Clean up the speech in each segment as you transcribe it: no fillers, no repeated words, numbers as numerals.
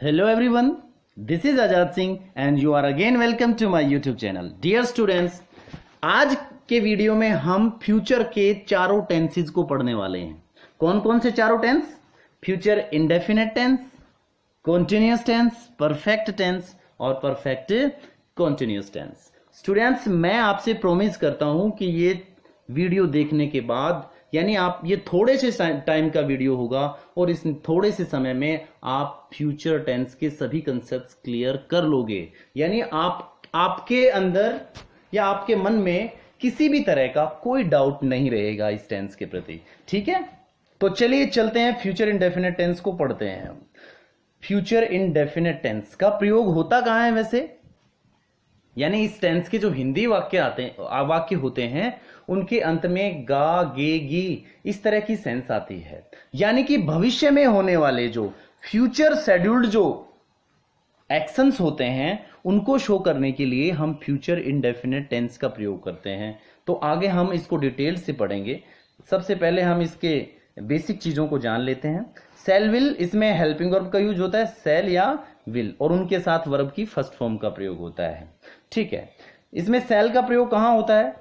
Hello everyone, this is Ajad Singh and you are again welcome to my YouTube channel. Dear students, आज के video में हम future के चारों tenses को पढ़ने वाले हैं। कौन कौन से चारों tense? Future indefinite tense, continuous tense, perfect tense और परफेक्ट कॉन्टिन्यूअस टेंस। स्टूडेंट्स, मैं आपसे प्रॉमिस करता हूं कि ये वीडियो देखने के बाद यानी आप ये थोड़े से टाइम का वीडियो होगा और इस थोड़े से समय में आप फ्यूचर टेंस के सभी कंसेप्ट्स क्लियर कर लोगे। यानी आपके अंदर या आपके मन में किसी भी तरह का कोई डाउट नहीं रहेगा इस टेंस के प्रति। ठीक है, तो चलिए चलते हैं, फ्यूचर इंडेफिनिट टेंस को पढ़ते हैं। फ्यूचर इंडेफिनिट टेंस का प्रयोग होता कहां है वैसे? यानी इस टेंस के जो हिंदी वाक्य होते हैं उनके अंत में गा, गे, गी इस तरह की सेंस आती है। यानी कि भविष्य में होने वाले जो फ्यूचर शेड्यूल्ड जो एक्शंस होते हैं उनको शो करने के लिए हम फ्यूचर इंडेफिनिट टेंस का प्रयोग करते हैं। तो आगे हम इसको डिटेल से पढ़ेंगे। सबसे पहले हम इसके बेसिक चीजों को जान लेते हैं। सेल विल, इसमें हेल्पिंग वर्ब का यूज होता है, सेल या विल, और उनके साथ वर्ब की फर्स्ट फॉर्म का प्रयोग होता है। ठीक है, इसमें सेल का प्रयोग कहां होता है?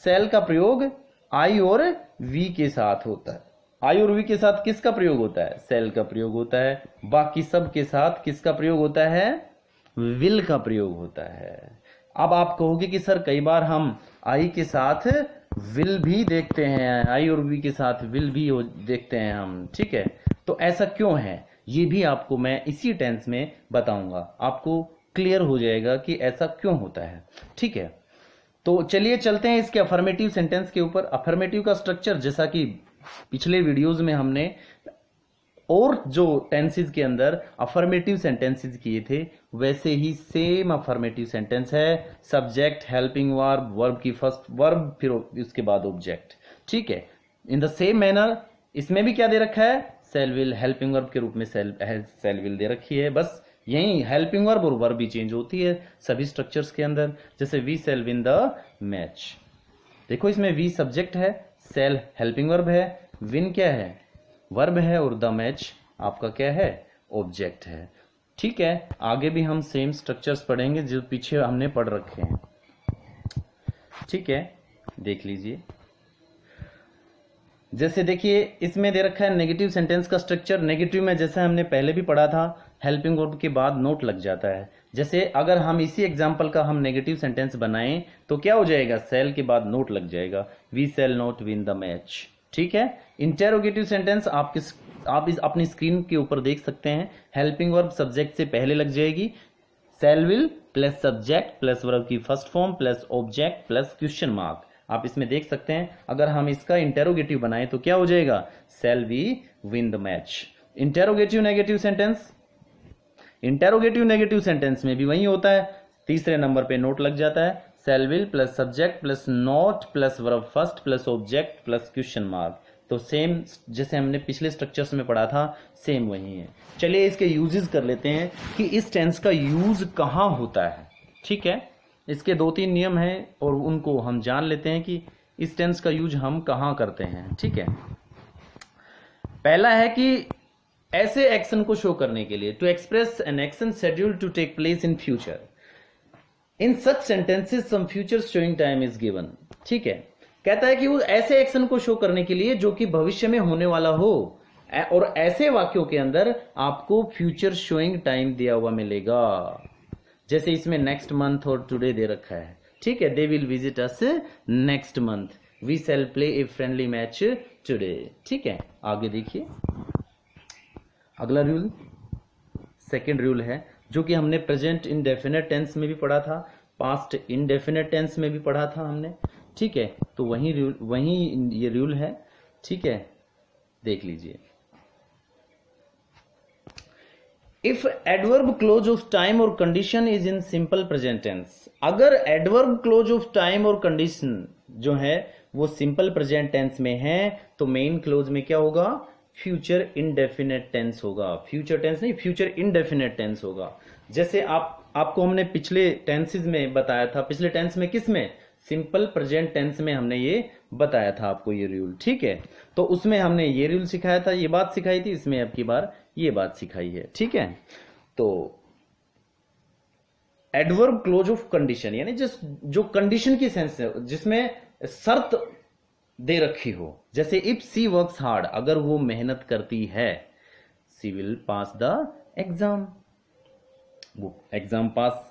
सेल का प्रयोग आई और वी के साथ होता है। आई और वी के साथ किसका प्रयोग होता है? सेल का प्रयोग होता है। बाकी सब के साथ किसका प्रयोग होता है? विल का प्रयोग होता है। अब आप कहोगे कि सर कई बार हम आई के साथ विल भी देखते हैं, आई और वी के साथ विल भी देखते हैं हम। ठीक है, तो ऐसा क्यों है ये भी आपको मैं इसी टेंस में बताऊंगा। आपको क्लियर हो जाएगा कि ऐसा क्यों होता है। ठीक है, तो चलिए चलते हैं इसके अफर्मेटिव सेंटेंस के ऊपर। अफर्मेटिव का स्ट्रक्चर जैसा कि पिछले वीडियोस में हमने और जो टेंसेस के अंदर अफर्मेटिव सेंटेंसेस किए थे वैसे ही सेम अफर्मेटिव सेंटेंस है। सब्जेक्ट, हेल्पिंग वर्ब, वर्ब की फर्स्ट वर्ब, फिर उसके बाद ऑब्जेक्ट। ठीक है, इन द सेम मैनर इसमें भी क्या दे रखा है? सेल विल, हेल्पिंग वर्ब के रूप में सेल विल दे रखी है। बस यही हेल्पिंग वर्ब और वर्ब भी चेंज होती है सभी स्ट्रक्चर्स के अंदर। जैसे we shall win the match, देखो इसमें वी सब्जेक्ट है, सेल हेल्पिंग वर्ब है, विन क्या है? वर्ब है, और द मैच आपका क्या है? ऑब्जेक्ट है। ठीक है, आगे भी हम सेम स्ट्रक्चर्स पढ़ेंगे जो पीछे हमने पढ़ रखे हैं। ठीक है, देख लीजिए। जैसे देखिए इसमें दे रखा है नेगेटिव सेंटेंस का स्ट्रक्चर। नेगेटिव में जैसे हमने पहले भी पढ़ा था, हेल्पिंग वर्ब के बाद नोट लग जाता है। जैसे अगर हम इसी एग्जांपल का हम नेगेटिव सेंटेंस बनाएं तो क्या हो जाएगा? सेल के बाद नोट लग जाएगा, we shall not win the match. ठीक है, इंटेरोगेटिव सेंटेंस आप अपनी स्क्रीन के ऊपर देख सकते हैं। हेल्पिंग वर्ब सब्जेक्ट से पहले लग जाएगी, shall will plus subject plus verb की first form plus object plus question mark. आप इसमें देख सकते हैं अगर हम इसका इंटेरोगेटिव बनाएं तो क्या हो जाएगा? Shall we win the match. Interrogative negative sentence, interrogative negative sentence में भी वही होता है। तीसरे नंबर पे नोट लग जाता है, shall will plus subject plus not plus verb first plus object plus question mark. तो सेम जैसे हमने पिछले स्ट्रक्चर्स में पढ़ा था सेम वही है। चलिए इसके यूजेस कर लेते हैं कि इस टेंस का यूज कहां होता है। ठीक है, इसके 2-3 नियम हैं और उनको हम जान लेते हैं कि इस टेंस का यूज हम कहां करते हैं। ठीक है, पहला है कि ऐसे एक्शन को शो करने के लिए, to express an action schedule to take place in future, in such sentences some future showing time is given. ठीक है, कहता है कि वो ऐसे एक्शन को शो करने के लिए जो कि भविष्य में होने वाला हो, और ऐसे वाक्यों के अंदर आपको फ्यूचर शोइंग टाइम दिया हुआ मिलेगा। जैसे इसमें नेक्स्ट मंथ और टुडे दे रखा है। ठीक है, they will visit us next month, we shall play a friendly match today. ठीक है, आगे देखिए अगला रूल, सेकंड रूल है जो कि हमने प्रेजेंट इंडेफिनिट टेंस में भी पढ़ा था, पास्ट इंडेफिनिट टेंस में भी पढ़ा था हमने। ठीक है, तो वही ये रूल है। ठीक है, देख लीजिए। If adverb clause of time और condition is in simple present tense, अगर एडवर्ब क्लोज ऑफ टाइम और कंडीशन जो है वो सिंपल प्रेजेंट टेंस में है तो मेन क्लोज में क्या होगा? फ्यूचर इंडेफिनिट टेंस होगा। फ्यूचर टेंस नहीं, फ्यूचर इंडेफिनिट टेंस होगा। जैसे आपको हमने पिछले टेंसेस में बताया था, पिछले टेंस में किस में? सिंपल प्रेजेंट टेंस में हमने ये बताया था आपको ये रूल। ठीक है, तो उसमें हमने ये रूल सिखाया था, ये बात सिखाई थी, इसमें अब की बार ये बात सिखाई है। ठीक है, तो एडवर्ब क्लोज ऑफ कंडीशन यानी जो कंडीशन की सेंस है, जिसमें शर्त दे रखी हो, जैसे इफ सी वर्क्स हार्ड, अगर वो मेहनत करती है, सी विल पास द एग्जाम, वो एग्जाम पास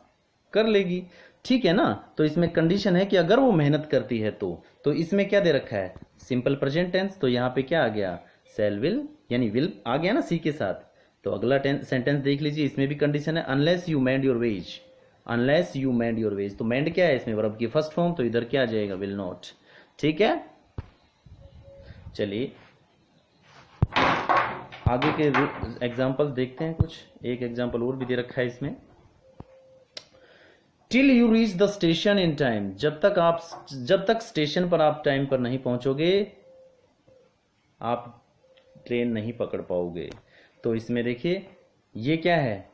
कर लेगी, ठीक है ना। तो इसमें कंडीशन है कि अगर वो मेहनत करती है तो इसमें क्या दे रखा है, सिंपल प्रेजेंट टेंस। तो यहां पे क्या आ गया, सेल विल, यानी विल आ गया ना सी के साथ। तो अगला सेंटेंस देख लीजिए, इसमें भी कंडीशन है, unless you mend your ways, unless you mend your ways. तो मेंड क्या है इसमें, वर्ब की फर्स्ट फॉर्म, तो इधर क्या आ जाएगा, विल नॉट, ठीक है। चलिए आगे के एग्जाम्पल्स देखते हैं, कुछ एक एग्जाम्पल और भी दे रखा है इसमें। Till you reach the station in time, जब तक स्टेशन पर आप टाइम पर नहीं पहुंचोगे, आप ट्रेन नहीं पकड़ पाओगे। तो इसमें देखिए ये क्या है,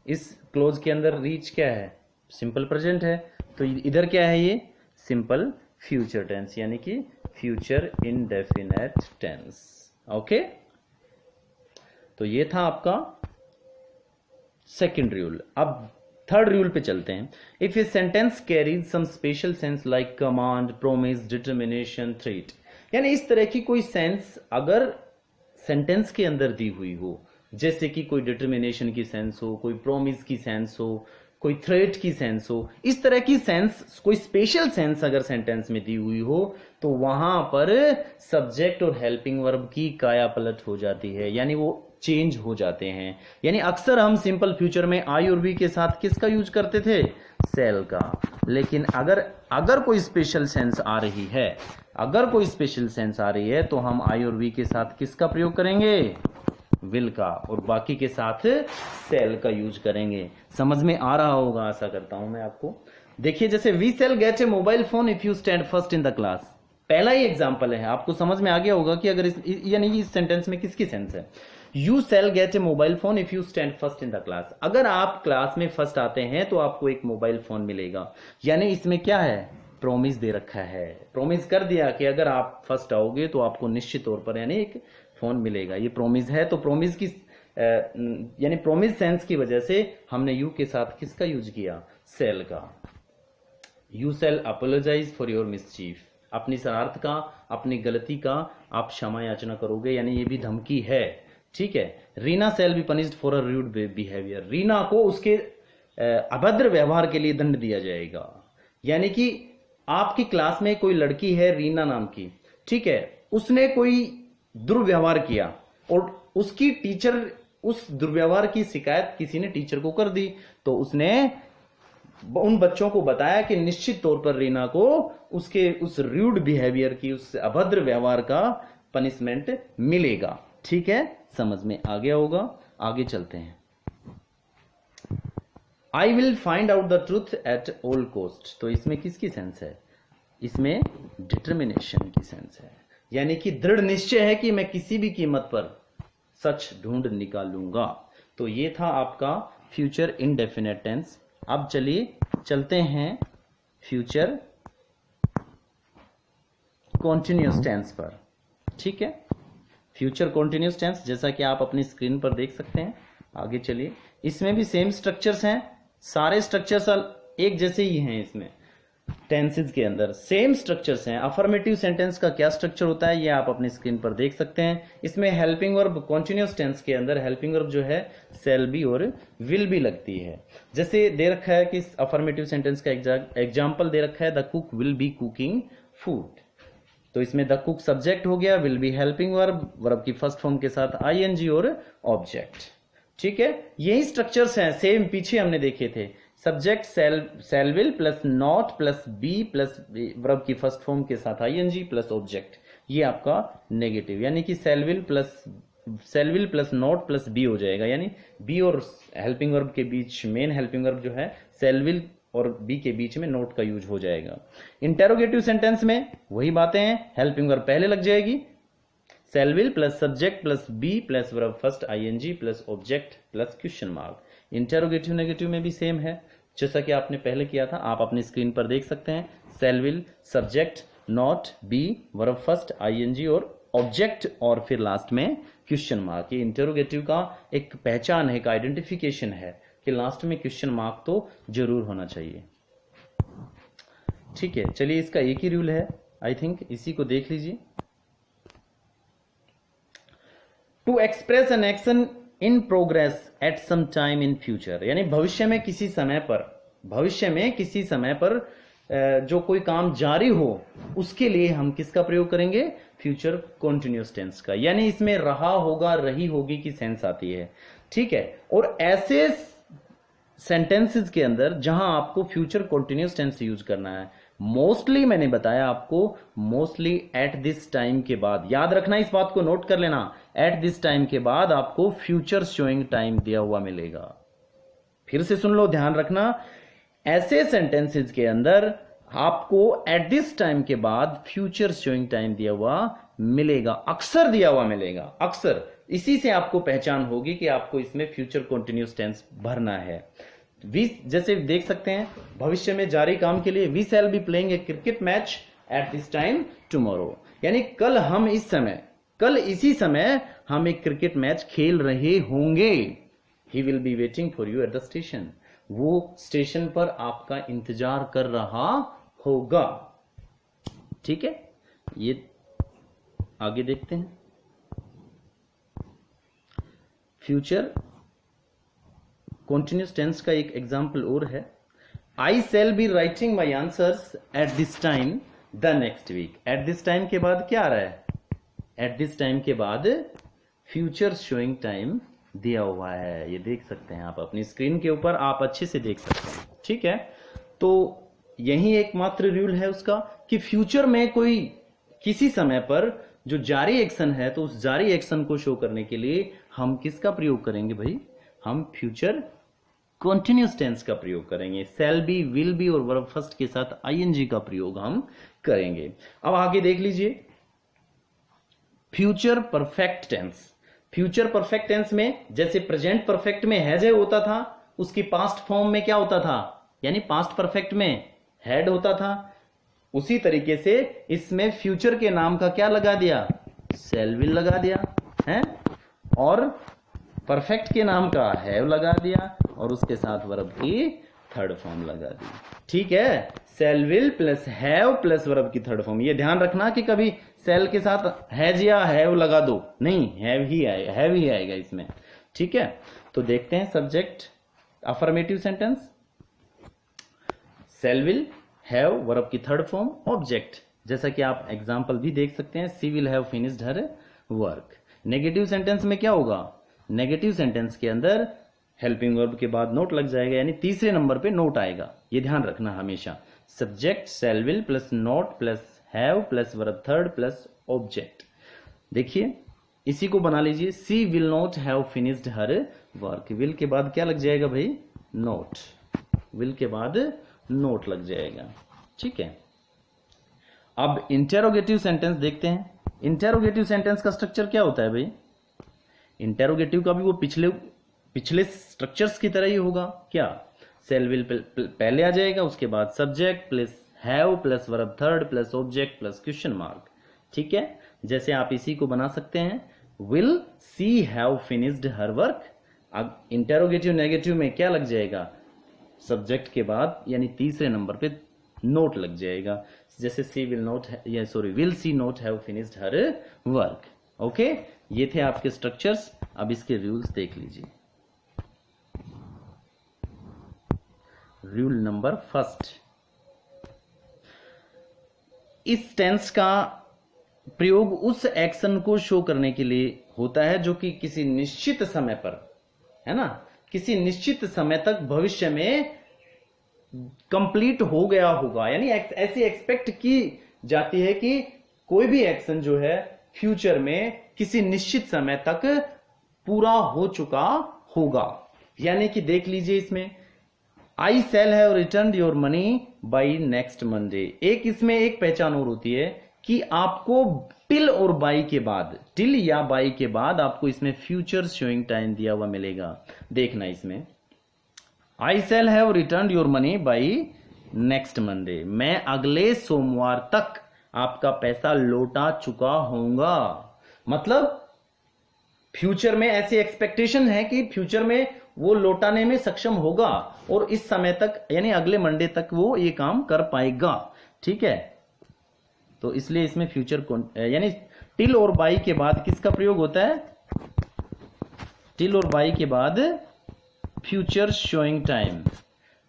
इस क्लोज के अंदर रीच क्या है, सिंपल प्रेजेंट है, तो इधर क्या है, ये सिंपल फ्यूचर टेंस, यानी कि फ्यूचर इंडेफिनेट टेंस। ओके, तो ये था आपका सेकंड रूल। अब थर्ड रूल पे चलते हैं। If a sentence carries some special sense like command, promise, determination, threat, यानी इस तरह की कोई सेंस अगर सेंटेंस के अंदर दी हुई हो, जैसे कि कोई डिटर्मिनेशन की सेंस हो, कोई प्रोमिस की सेंस हो, कोई थ्रेट की सेंस हो, इस तरह की सेंस, कोई स्पेशल सेंस अगर सेंटेंस में दी हुई हो, तो वहां पर सब्जेक्ट और हेल्पिंग वर्ब की काया पलट हो जाती है, यानी वो चेंज हो जाते हैं। यानी अक्सर हम सिंपल फ्यूचर में आई और बी के साथ किसका यूज करते थे, सेल का। लेकिन अगर कोई स्पेशल सेंस आ रही है, अगर कोई स्पेशल सेंस आ रही है, तो हम आई और बी के साथ किसका प्रयोग करेंगे, विल का, और बाकी के साथ सेल का यूज करेंगे। समझ में आ रहा होगा, आशा करता हूं मैं आपको। देखिए जैसे we shall get a mobile phone if you stand first in the class, पहला ही एग्जांपल है, आपको समझ में आ गया होगा कि अगर यानी इस सेंटेंस में किसकी सेंस है, you shall get a mobile phone if you stand first in the class, अगर आप क्लास में फर्स्ट आते हैं तो आपको एक मोबाइल फोन मिलेगा। यानी इसमें क्या है, प्रोमिस दे रखा है, प्रोमिस कर दिया कि अगर आप फर्स्ट आओगे तो आपको निश्चित तौर पर यानी एक फोन मिलेगा, ये प्रोमिस है। तो प्रोमिस की यानी प्रोमिस सेंस की वजह से हमने यू के साथ किसका यूज किया, सेल का। You shall apologise for your mischief, अपनी शरारत का, अपनी गलती का आप क्षमा याचना करोगे, यानी ये भी धमकी है, ठीक है। Reena shall be punished for a rude behaviour, Reena को उसके अभद्र व्यवहार के लिए दंड दिया जाएगा। यानी कि आपकी क्लास में कोई लड़की है रीना नाम की, ठीक है, उसने कोई दुर्व्यवहार किया और उसकी टीचर, उस दुर्व्यवहार की शिकायत किसी ने टीचर को कर दी, तो उसने उन बच्चों को बताया कि निश्चित तौर पर रीना को उसके उस रूड बिहेवियर की, उस अभद्र व्यवहार का पनिशमेंट मिलेगा, ठीक है। समझ में आ गया होगा, आगे चलते हैं। I will find out the truth at all cost, तो इसमें किसकी सेंस है, इसमें डिटर्मिनेशन की सेंस है, यानी कि दृढ़ निश्चय है कि मैं किसी भी कीमत पर सच ढूंढ निकालूंगा। तो ये था आपका फ्यूचर इंडेफिनेट टेंस। अब चलिए चलते हैं फ्यूचर कॉन्टिन्यूअस टेंस पर, ठीक है। फ्यूचर कॉन्टिन्यूअस टेंस जैसा कि आप अपनी स्क्रीन पर देख सकते हैं। आगे चलिए, इसमें भी सेम स्ट्रक्चर्स हैं, सारे स्ट्रक्चर्स एक जैसे ही हैं, इसमें टेंसेस के अंदर सेम स्ट्रक्चर्स हैं। अफर्मेटिव सेंटेंस का क्या स्ट्रक्चर होता है ये आप अपनी स्क्रीन पर देख सकते हैं। इसमें हेल्पिंग वर्ब, कॉन्टिन्यूअस टेंस के अंदर हेल्पिंग वर्ब जो है सेल बी और विल भी लगती है। जैसे दे रखा है कि अफर्मेटिव सेंटेंस का एग्जाम्पल दे रखा है, the cook will be cooking food, तो इसमें द कुक सब्जेक्ट हो गया, will be helping verb, verb की फर्स्ट फॉर्म के साथ आईएनजी और ऑब्जेक्ट, ठीक है। यही स्ट्रक्चर्स हैं, सेम पीछे हमने देखे थे, subject shall will plus not plus be plus verb की फर्स्ट फॉर्म के साथ आईएनजी प्लस ऑब्जेक्ट, ये आपका नेगेटिव, यानी कि shall will plus not plus be हो जाएगा, यानी बी और हेल्पिंग वर्ब के बीच, मेन हेल्पिंग वर्ब जो है सेल विल और बी के बीच में नोट का यूज हो जाएगा। इंटेरोगेटिव सेंटेंस में वही बातें हैं, हेल्पिंग वर्ब पहले लग जाएगी, shall will plus subject plus be plus verb first ING plus object plus question mark. Interrogative negative में भी सेम है, जैसा कि आपने पहले किया था, आप अपनी स्क्रीन पर देख सकते हैं। Shall will subject not be verb first ING और ऑब्जेक्ट और फिर लास्ट में क्वेश्चन मार्क। ये इंटरोगेटिव का एक पहचान है, एक आइडेंटिफिकेशन है कि लास्ट में क्वेश्चन मार्क तो जरूर होना चाहिए। ठीक है, चलिए इसका एक ही रूल है, आई थिंक इसी को देख लीजिए। To express an action in progress at some time in future, यानी भविष्य में किसी समय पर जो कोई काम जारी हो उसके लिए हम किसका प्रयोग करेंगे? फ्यूचर कॉन्टिन्यूअस टेंस का। यानी इसमें रहा होगा, रही होगी की सेंस आती है। ठीक है, और ऐसे सेंटेंसेस के अंदर जहां आपको फ्यूचर कॉन्टिन्यूअस टेंस यूज करना है, मोस्टली मैंने बताया आपको, मोस्टली एट दिस टाइम के बाद, याद रखना, इस बात को नोट कर लेना, एट दिस टाइम के बाद आपको फ्यूचर शोइंग टाइम दिया हुआ मिलेगा। फिर से सुन लो, ध्यान रखना, ऐसे सेंटेंसेस के अंदर आपको एट दिस टाइम के बाद फ्यूचर शोइंग टाइम दिया हुआ मिलेगा, अक्सर दिया हुआ मिलेगा, अक्सर। इसी से आपको पहचान होगी कि आपको इसमें फ्यूचर कॉन्टिन्यूअस टेंस भरना है। जैसे देख सकते हैं, भविष्य में जारी काम के लिए we shall be playing a cricket match at this time tomorrow, यानी कल इसी समय हम एक क्रिकेट मैच खेल रहे होंगे। He will be waiting for you at the station, वो स्टेशन पर आपका इंतजार कर रहा होगा। ठीक है, ये आगे देखते हैं। फ्यूचर कॉन्टिन्यूअस टेंस का एक एग्जाम्पल और है, I shall be writing my answers at this time the next week. At this time के बाद क्या आ रहा है? एट दिस टाइम के बाद फ्यूचर शोइंग टाइम दिया हुआ है, ये देख सकते हैं आप अपनी स्क्रीन के ऊपर, आप अच्छे से देख सकते हैं। ठीक है, तो यही एकमात्र रूल है उसका कि फ्यूचर में कोई किसी समय पर जो जारी एक्शन है, तो उस जारी एक्शन को शो करने के लिए हम किसका प्रयोग करेंगे भाई? हम फ्यूचर कॉन्टिन्यूअस टेंस का प्रयोग करेंगे। शैल बी, विल बी और वर्ब फर्स्ट के साथ आईएनजी का प्रयोग हम करेंगे। अब आगे देख लीजिए, future perfect tense. Future perfect tense में जैसे प्रेजेंट परफेक्ट में हैज होता था, उसकी पास्ट फॉर्म में क्या होता था? यानी पास्ट परफेक्ट में हैड होता था। उसी तरीके से इसमें फ्यूचर के नाम का क्या लगा दिया? शैल विल लगा दिया है, और परफेक्ट के नाम का हैव लगा दिया, और उसके साथ वर्ब की थर्ड फॉर्म लगा दी। ठीक है, shall will plus have plus verb की थर्ड फॉर्म। ये ध्यान रखना कि कभी शैल के साथ हैज या हैव लगा दो, नहीं, हैव ही आएगा इसमें। ठीक है, तो देखते हैं subject affirmative sentence, shell will, have verb की थर्ड फॉर्म, ऑब्जेक्ट, जैसा कि आप एग्जांपल भी देख सकते हैं, she will have finished her work. Negative sentence में क्या होगा? नेगेटिव सेंटेंस के अंदर हेल्पिंग वर्ब के बाद नोट लग जाएगा, यानी तीसरे नंबर पे नोट आएगा, ये ध्यान रखना हमेशा। Subject shall will plus not plus have plus verb third plus object. देखिए इसी को बना लीजिए, she will not have finished her work. Will के बाद क्या लग जाएगा भाई? नोट। विल के बाद नोट लग जाएगा। ठीक है, अब इंटेरोगेटिव सेंटेंस देखते हैं। इंटेरोगेटिव सेंटेंस का स्ट्रक्चर क्या होता है भाई? इंटेरोगेटिव का भी वो पिछले स्ट्रक्चर्स की तरह ही होगा। क्या? शैल विल पहले आ जाएगा, उसके बाद subject plus have plus verb third plus object plus question mark. ठीक है, जैसे आप इसी को बना सकते हैं, will see have finished her work. अब इंटेरोगेटिव नेगेटिव में क्या लग जाएगा? सब्जेक्ट के बाद यानी तीसरे नंबर पे नोट लग जाएगा, जैसे she will not, will she not have finished her work. Okay, ये थे आपके स्ट्रक्चर्स। अब इसके रूल्स देख लीजिए। रूल नंबर फर्स्ट, इस टेंस का प्रयोग उस एक्शन को शो करने के लिए होता है जो कि किसी निश्चित समय पर, है ना, किसी निश्चित समय तक भविष्य में कंप्लीट हो गया होगा। यानी ऐसी एक्सपेक्ट की जाती है कि कोई भी एक्शन जो है फ्यूचर में किसी निश्चित समय तक पूरा हो चुका होगा। यानी कि देख लीजिए इसमें, I shall have return your money by next Monday. एक इसमें एक पहचान और होती है कि आपको टिल और बाई के बाद, टिल या बाई के बाद आपको इसमें फ्यूचर शोइंग टाइम दिया हुआ मिलेगा। देखना इसमें, I shall have return your money by next Monday, मैं अगले सोमवार तक आपका पैसा लौटा चुका होगा। मतलब फ्यूचर में ऐसी एक्सपेक्टेशन है कि फ्यूचर में वो लौटाने में सक्षम होगा और इस समय तक यानी अगले मंडे तक वो ये काम कर पाएगा। ठीक है, तो इसलिए इसमें फ्यूचर यानी टिल और बाई के बाद किसका प्रयोग होता है? टिल और बाई के बाद फ्यूचर शोइंग टाइम।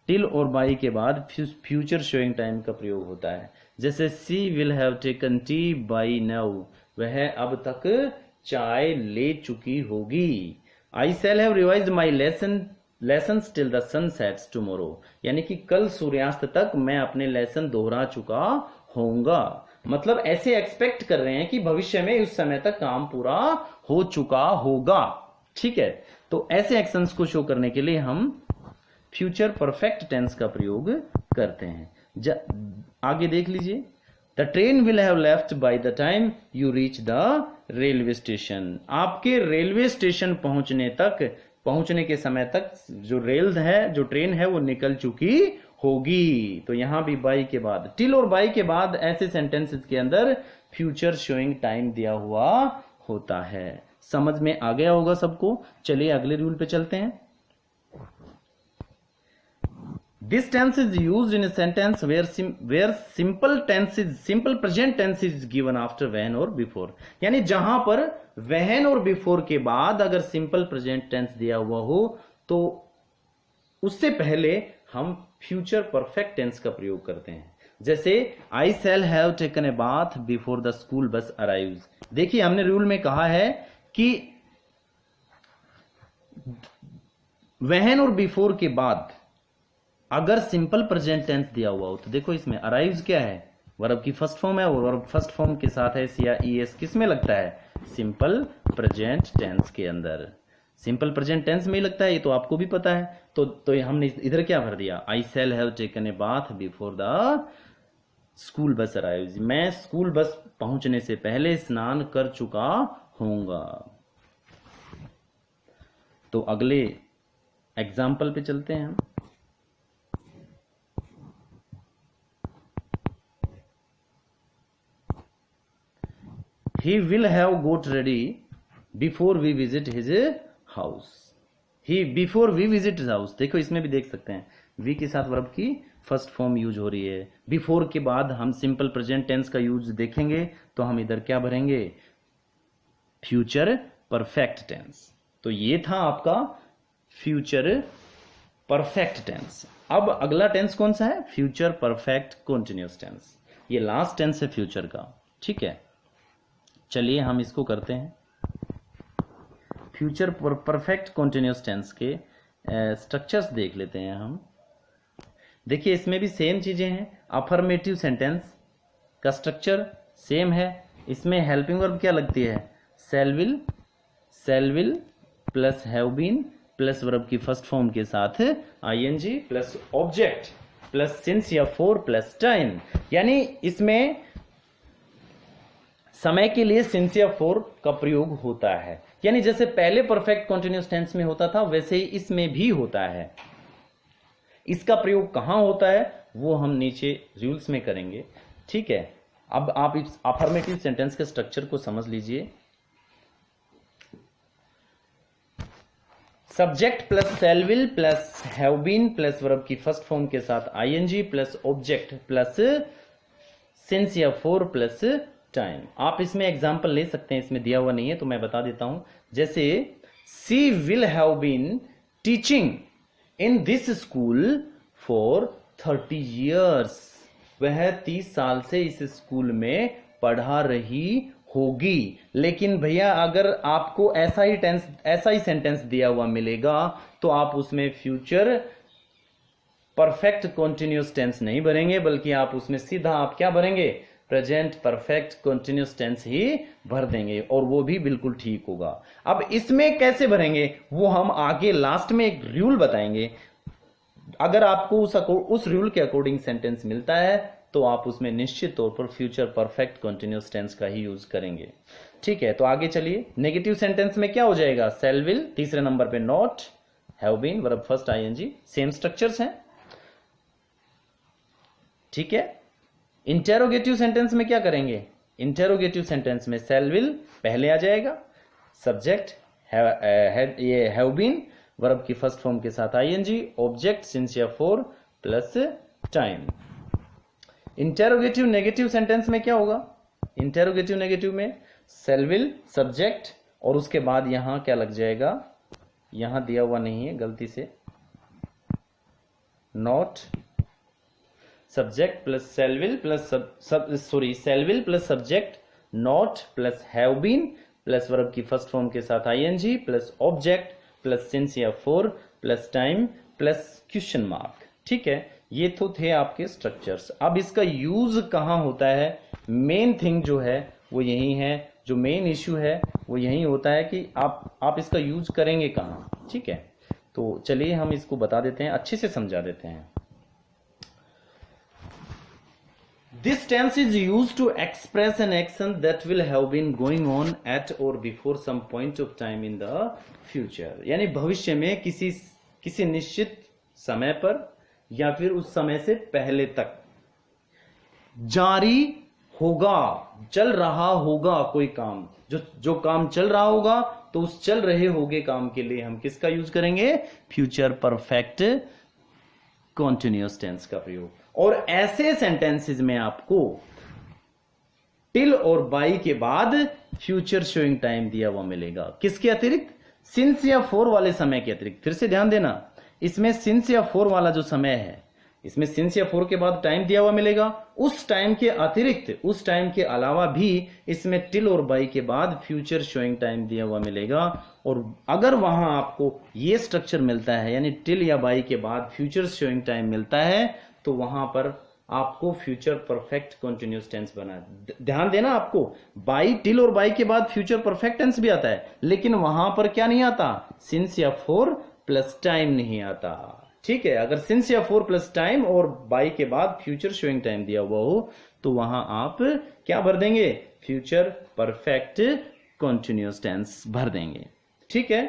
टिल और बाई के बाद फ्यूचर शोइंग टाइम का प्रयोग होता है। जैसे she will have taken tea by now, वह अब तक चाय ले चुकी होगी। I shall have revised my lessons till the sun sets tomorrow, यानी कि कल सूर्यास्त तक मैं अपने लेसन दोहरा चुका होऊंगा। मतलब ऐसे एक्सपेक्ट कर रहे हैं कि भविष्य में उस समय तक काम पूरा हो चुका होगा। ठीक है, तो ऐसे एक्शंस को शो करने के लिए हम फ्यूचर परफेक्ट टेंस का प्रयोग करते हैं। आगे देख लीजिए, the train will have left by the time you reach the railway station. आपके रेलवे स्टेशन पहुंचने के समय तक जो ट्रेन है वो निकल चुकी होगी। तो यहां भी बाई के बाद, टिल और बाई के बाद ऐसे सेंटेंसेस के अंदर फ्यूचर शोइंग टाइम दिया हुआ होता है। समझ में आ गया होगा सबको। चलिए अगले रूल पे चलते हैं। This tense is used in a sentence where simple present tense is given after when or before। यानी जहां पर when और before के बाद अगर simple present tense दिया हुआ हो तो उससे पहले हम future perfect tense का प्रयोग करते हैं। जैसे I shall have taken a bath before the school bus arrives। देखिए हमने रूल में कहा है कि when और before के बाद अगर सिंपल प्रेजेंट टेंस दिया हुआ हो तो देखो इसमें अराइव्स क्या है? वर्ब की फर्स्ट फॉर्म है और वर्ब फर्स्ट फॉर्म के साथ है या ईएस किस में लगता है? सिंपल प्रेजेंट टेंस के अंदर। सिंपल प्रेजेंट टेंस में ही लगता है, ये तो आपको भी पता है। तो हमने इधर क्या भर दिया? I shall have taken a bath before the school bus arrives. मैं स्कूल बस पहुंचने से पहले स्नान कर चुका होऊंगा। तो अगले एग्जाम्पल पे चलते हैं हम। He will have got ready before we visit his house। before we visit his house, देखो इसमें भी देख सकते हैं we के साथ वर्ब की फर्स्ट फॉर्म यूज हो रही है। बिफोर के बाद हम सिंपल प्रेजेंट टेंस का यूज देखेंगे तो हम इधर क्या भरेंगे? Future perfect tense. तो ये था आपका फ्यूचर परफेक्ट टेंस। अब अगला टेंस कौन सा है? Future perfect continuous tense. ये लास्ट टेंस है फ्यूचर का। ठीक है, चलिए हम इसको करते हैं। फ्यूचर परफेक्ट कंटिन्यूअस टेंस के स्ट्रक्चर्स देख लेते हैं हम। देखिए इसमें भी सेम चीजें हैं। अफर्मेटिव सेंटेंस का स्ट्रक्चर सेम है। इसमें हेल्पिंग वर्ब क्या लगती है? Shall will plus have been plus verb की फर्स्ट फॉर्म के साथ ING plus object plus since या फॉर प्लस टाइम। यानी इसमें समय के लिए सिंस या फॉर का प्रयोग होता है। यानी जैसे पहले परफेक्ट कंटिन्यूअस टेंस में होता था वैसे ही इसमें भी होता है। इसका प्रयोग कहां होता है वो हम नीचे रूल्स में करेंगे। ठीक है, अब आप इस अफर्मेटिव सेंटेंस के स्ट्रक्चर को समझ लीजिए। Subject plus shall will plus have been plus verb की फर्स्ट फॉर्म के साथ ING plus object plus since या फॉर प्लस टाइम। आप इसमें एग्जाम्पल ले सकते हैं, इसमें दिया हुआ नहीं है तो मैं बता देता हूं। जैसे she will have been teaching in this school for 30 years. वह 30 साल से इस स्कूल में पढ़ा रही होगी। लेकिन भैया अगर आपको ऐसा ही सेंटेंस दिया हुआ मिलेगा तो आप उसमें फ्यूचर परफेक्ट कंटिन्यूअस टेंस नहीं भरेंगे, बल्कि आप उसमें सीधा आप क्या भरेंगे? प्रेजेंट परफेक्ट कंटिन्यूअस टेंस ही भर देंगे और वो भी बिल्कुल ठीक होगा। अब इसमें कैसे भरेंगे वो हम आगे लास्ट में एक रूल बताएंगे। अगर आपको उस रूल के अकॉर्डिंग सेंटेंस मिलता है तो आप उसमें निश्चित तौर पर फ्यूचर परफेक्ट कंटिन्यूअस टेंस का ही यूज करेंगे। ठीक है, तो आगे चलिए। नेगेटिव सेंटेंस में क्या हो जाएगा? शैल विल, तीसरे नंबर पे not, have been verb first ING, same structures हैं। ठीक है, इंटेरोगेटिव सेंटेंस में क्या करेंगे? इंटेरोगेटिव सेंटेंस में shall will पहले आ जाएगा, सब्जेक्ट ये हैव बीन वर्ब की फर्स्ट फॉर्म के साथ ing, ऑब्जेक्ट सिंस या for plus time. Interrogative negative sentence में क्या होगा? इंटेरोगेटिव नेगेटिव में shall will सब्जेक्ट और उसके बाद यहां क्या लग जाएगा, यहां दिया हुआ नहीं है गलती से, not subject plus shall will plus shall will plus subject not plus have been plus verb की फर्स्ट फॉर्म के साथ ing plus object plus since या for plus time plus question mark. ठीक है, ये तो थे आपके स्ट्रक्चर्स। अब इसका यूज कहां होता है? मेन थिंग जो है वो यही है, जो मेन इश्यू है वो यही होता है कि आप इसका यूज करेंगे कहां। ठीक है, तो चलिए हम इसको बता देते हैं, अच्छे से समझा देते हैं। This tense is used to express an action that will have been going on at or before some point of time in the future। यानी भविष्य में किसी निश्चित समय पर या फिर उस समय से पहले तक जारी होगा, चल रहा होगा कोई काम, जो काम चल रहा होगा, तो उस चल रहे होगे काम के लिए हम किसका यूज करेंगे? फ्यूचर परफेक्ट कॉन्टिन्यूअस टेंस का प्रयोग। और ऐसे सेंटेंसेस में आपको टिल और बाई के बाद फ्यूचर शोइंग टाइम दिया हुआ मिलेगा। किसके अतिरिक्त? सिंस या फोर वाले समय के अतिरिक्त। फिर से ध्यान देना, इसमें सिंस या फोर वाला जो समय है, इसमें सिंस या फोर के बाद टाइम दिया हुआ मिलेगा। उस टाइम के अतिरिक्त, उस टाइम के अलावा भी इसमें टिल और बाई के बाद फ्यूचर शोइंग टाइम दिया हुआ मिलेगा। और अगर वहां आपको ये स्ट्रक्चर मिलता है, यानी टिल या बाई के बाद फ्यूचर शोइंग टाइम मिलता है, तो वहां पर आपको फ्यूचर परफेक्ट कंटिन्यूअस टेंस बना। ध्यान देना, आपको बाई, टिल और बाई के बाद फ्यूचर परफेक्ट टेंस भी आता है, लेकिन वहां पर क्या नहीं आता? सिंस या फोर प्लस टाइम नहीं आता। ठीक है, अगर सिंस या फोर प्लस टाइम और बाई के बाद फ्यूचर शोइंग टाइम दिया हुआ हो, तो वहां आप क्या भर देंगे? फ्यूचर परफेक्ट कंटिन्यूअस टेंस भर देंगे। ठीक है,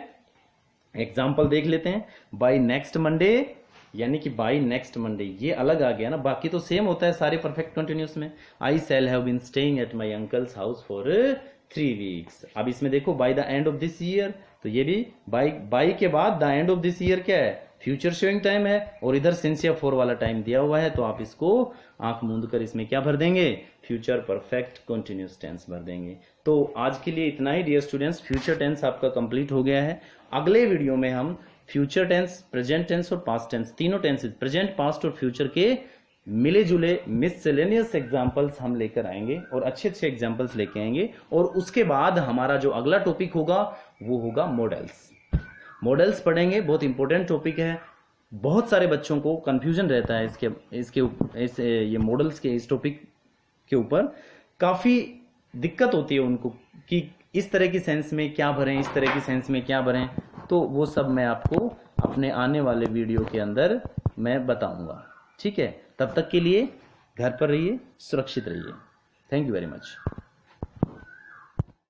एग्जाम्पल देख लेते हैं। बाई नेक्स्ट मंडे, यानी कि बाई नेक्स्ट मंडे, ये अलग आ गया ना, बाकी तो सेम होता है सारे परफेक्ट कंटिन्यूअस में। I shall have been staying at my uncle's house for 3 weeks. अब इसमें देखो by the end of this year, तो ये भी बाई के बाद the end of this year क्या है? फ्यूचर शोइंग टाइम है, और इधर सिंस या फोर वाला टाइम दिया हुआ है, तो आप इसको आंख मूंद कर इसमें क्या भर देंगे? फ्यूचर परफेक्ट कंटिन्यूअस टेंस भर देंगे। तो आज के लिए इतना ही डियर स्टूडेंट्स, फ्यूचर टेंस आपका कंप्लीट हो गया है। अगले वीडियो में हम फ्यूचर टेंस, प्रेजेंट टेंस और पास्ट टेंस, तीनों टेंसेस, प्रेजेंट, पास्ट और फ्यूचर के मिले जुले मिससेलेनियस एग्जाम्पल्स हम लेकर आएंगे, और अच्छे अच्छे एग्जाम्पल्स लेके आएंगे। और उसके बाद हमारा जो अगला टॉपिक होगा वो होगा मॉडल्स। मॉडल्स पढ़ेंगे, बहुत इंपॉर्टेंट टॉपिक है। बहुत सारे बच्चों को कंफ्यूजन रहता है ये मॉडल्स के इस टॉपिक के ऊपर, काफी दिक्कत होती है उनको कि इस तरह की सेंस में क्या भरें, इस तरह की सेंस में क्या भरें। तो वो सब मैं आपको अपने आने वाले वीडियो के अंदर मैं बताऊंगा। ठीक है, तब तक के लिए घर पर रहिए, सुरक्षित रहिए। Thank you very much.